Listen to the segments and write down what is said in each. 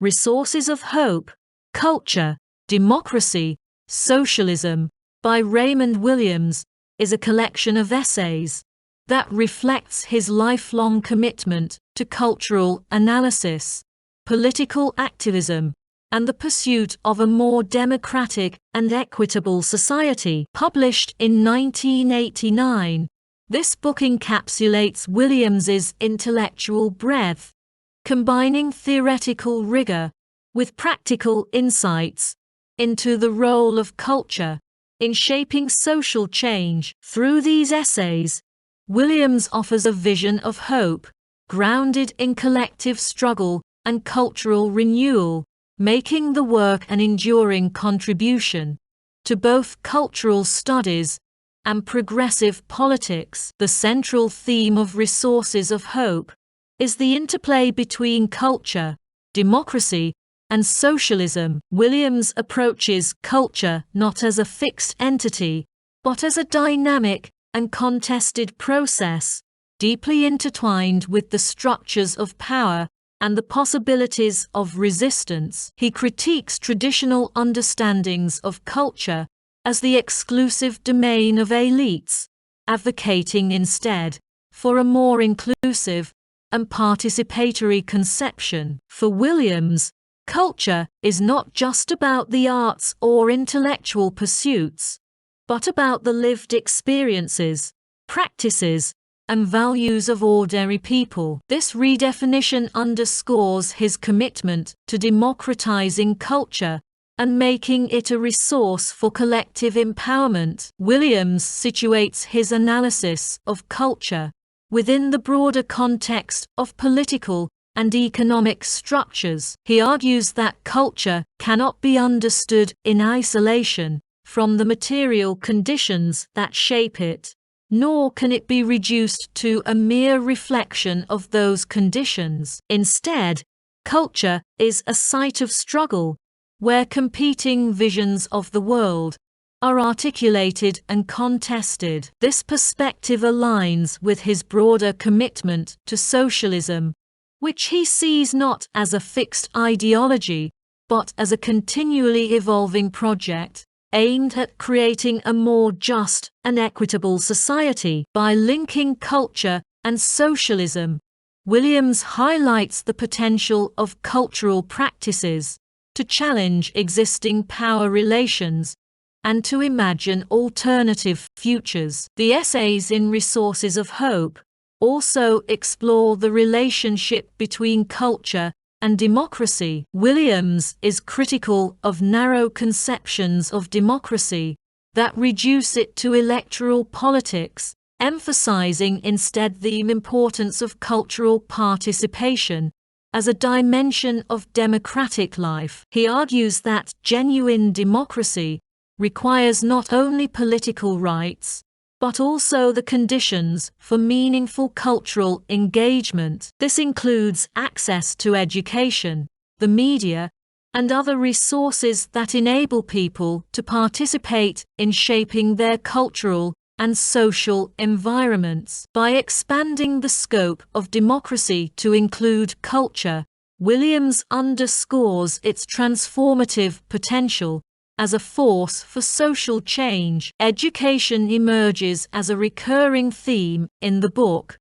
Resources of Hope, Culture, Democracy, Socialism, by Raymond Williams, is a collection of essays that reflects his lifelong commitment to cultural analysis, political activism, and the pursuit of a more democratic and equitable society. Published in 1989, this book encapsulates Williams's intellectual breadth, combining theoretical rigor with practical insights into the role of culture in shaping social change. Through these essays, Williams offers a vision of hope, grounded in collective struggle and cultural renewal, making the work an enduring contribution to both cultural studies and progressive politics. The central theme of Resources of Hope is the interplay between culture, democracy, and socialism. Williams approaches culture not as a fixed entity, but as a dynamic and contested process, deeply intertwined with the structures of power and the possibilities of resistance. He critiques traditional understandings of culture as the exclusive domain of elites, advocating instead for a more inclusive and participatory conception. For Williams, culture is not just about the arts or intellectual pursuits, but about the lived experiences, practices, and values of ordinary people. This redefinition underscores his commitment to democratizing culture and making it a resource for collective empowerment. Williams situates his analysis of culture within the broader context of political and economic structures. He argues that culture cannot be understood in isolation from the material conditions that shape it, nor can it be reduced to a mere reflection of those conditions. Instead, culture is a site of struggle, where competing visions of the world are articulated and contested. This perspective aligns with his broader commitment to socialism, which he sees not as a fixed ideology, but as a continually evolving project aimed at creating a more just and equitable society. By linking culture and socialism, Williams highlights the potential of cultural practices to challenge existing power relations and to imagine alternative futures. The essays in Resources of Hope also explore the relationship between culture and democracy. Williams is critical of narrow conceptions of democracy that reduce it to electoral politics, emphasizing instead the importance of cultural participation as a dimension of democratic life. He argues that genuine democracy requires not only political rights, but also the conditions for meaningful cultural engagement. This includes access to education, the media, and other resources that enable people to participate in shaping their cultural and social environments. By expanding the scope of democracy to include culture, Williams underscores its transformative potential as a force for social change. Education emerges as a recurring theme in the book,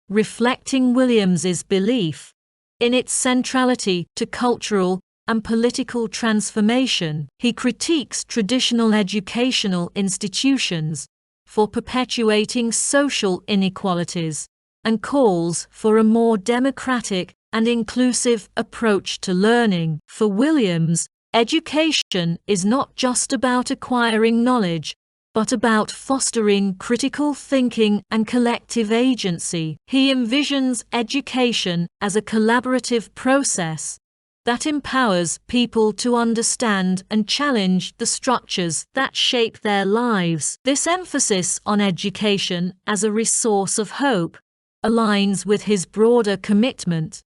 reflecting Williams's belief in its centrality to cultural and political transformation. He critiques traditional educational institutions for perpetuating social inequalities and calls for a more democratic and inclusive approach to learning. For Williams, education is not just about acquiring knowledge, but about fostering critical thinking and collective agency. He envisions education as a collaborative process that empowers people to understand and challenge the structures that shape their lives. This emphasis on education as a resource of hope aligns with his broader commitment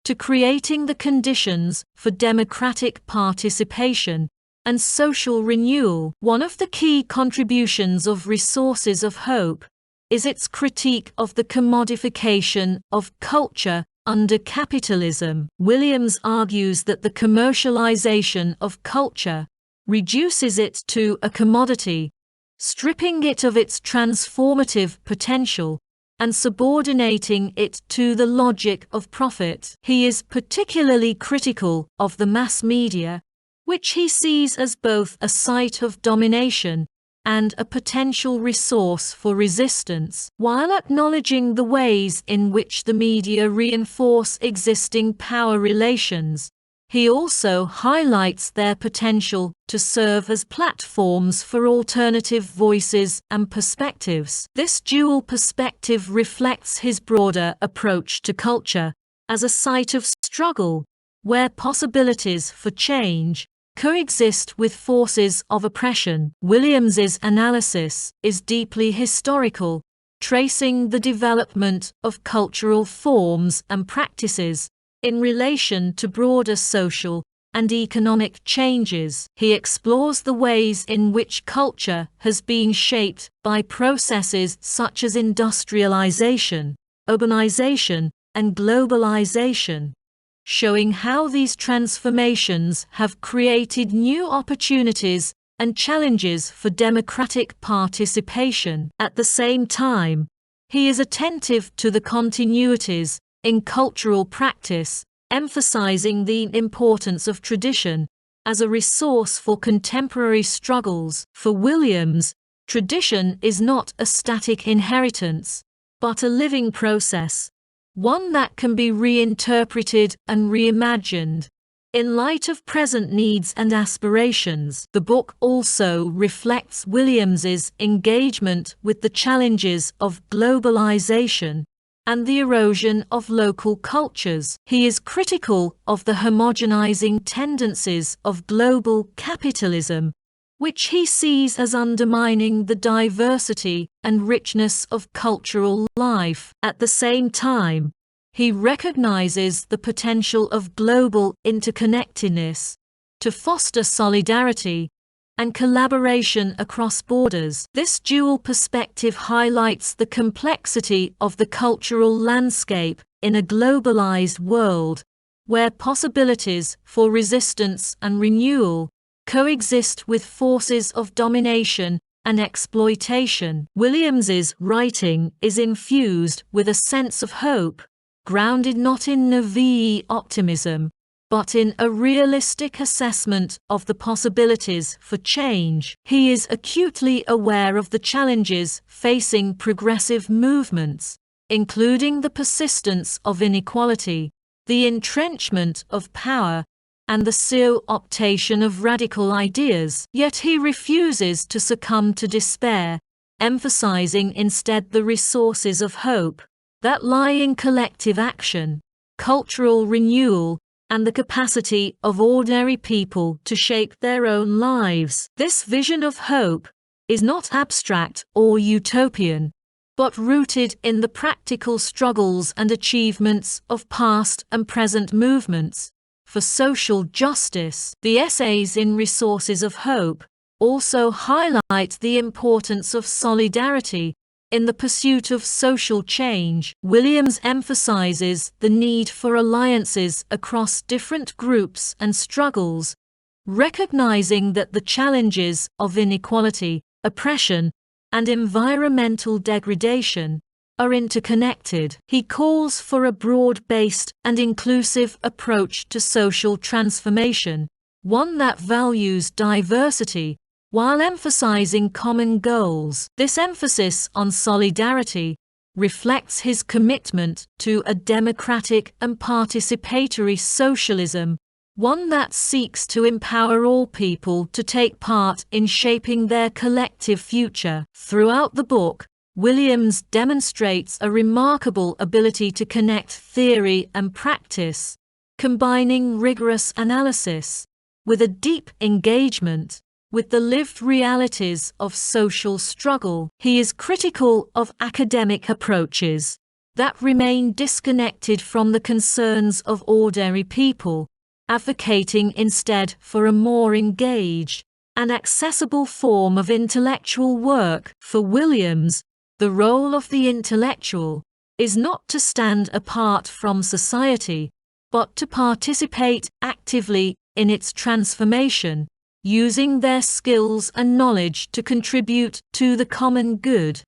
to creating the conditions for democratic participation and social renewal. One of the key contributions of Resources of Hope is its critique of the commodification of culture under capitalism. Williams argues that the commercialization of culture reduces it to a commodity, stripping it of its transformative potential and subordinating it to the logic of profit. He is particularly critical of the mass media, which he sees as both a site of domination and a potential resource for resistance. While acknowledging the ways in which the media reinforce existing power relations, he also highlights their potential to serve as platforms for alternative voices and perspectives. This dual perspective reflects his broader approach to culture as a site of struggle, where possibilities for change coexist with forces of oppression. Williams's analysis is deeply historical, tracing the development of cultural forms and practices in relation to broader social and economic changes. He explores the ways in which culture has been shaped by processes such as industrialization, urbanization, and globalization, showing how these transformations have created new opportunities and challenges for democratic participation. At the same time, he is attentive to the continuities in cultural practice, emphasizing the importance of tradition as a resource for contemporary struggles. For Williams, tradition is not a static inheritance, but a living process, one that can be reinterpreted and reimagined in light of present needs and aspirations. The book also reflects Williams's engagement with the challenges of globalization and the erosion of local cultures. He is critical of the homogenizing tendencies of global capitalism, which he sees as undermining the diversity and richness of cultural life. At the same time, he recognizes the potential of global interconnectedness to foster solidarity and collaboration across borders. This dual perspective highlights the complexity of the cultural landscape in a globalized world, where possibilities for resistance and renewal coexist with forces of domination and exploitation. Williams's writing is infused with a sense of hope, grounded not in naive optimism, but in a realistic assessment of the possibilities for change. He is acutely aware of the challenges facing progressive movements, including the persistence of inequality, the entrenchment of power, and the co-optation of radical ideas. Yet he refuses to succumb to despair, emphasizing instead the resources of hope that lie in collective action, cultural renewal, and the capacity of ordinary people to shape their own lives. This vision of hope is not abstract or utopian, but rooted in the practical struggles and achievements of past and present movements for social justice. The essays in Resources of Hope also highlight the importance of solidarity in the pursuit of social change. Williams emphasizes the need for alliances across different groups and struggles, recognizing that the challenges of inequality, oppression, and environmental degradation are interconnected. He calls for a broad-based and inclusive approach to social transformation, one that values diversity while emphasizing common goals. This emphasis on solidarity reflects his commitment to a democratic and participatory socialism, one that seeks to empower all people to take part in shaping their collective future. Throughout the book, Williams demonstrates a remarkable ability to connect theory and practice, combining rigorous analysis with a deep engagement with the lived realities of social struggle. He is critical of academic approaches that remain disconnected from the concerns of ordinary people, advocating instead for a more engaged and accessible form of intellectual work. For Williams, the role of the intellectual is not to stand apart from society, but to participate actively in its transformation, using their skills and knowledge to contribute to the common good.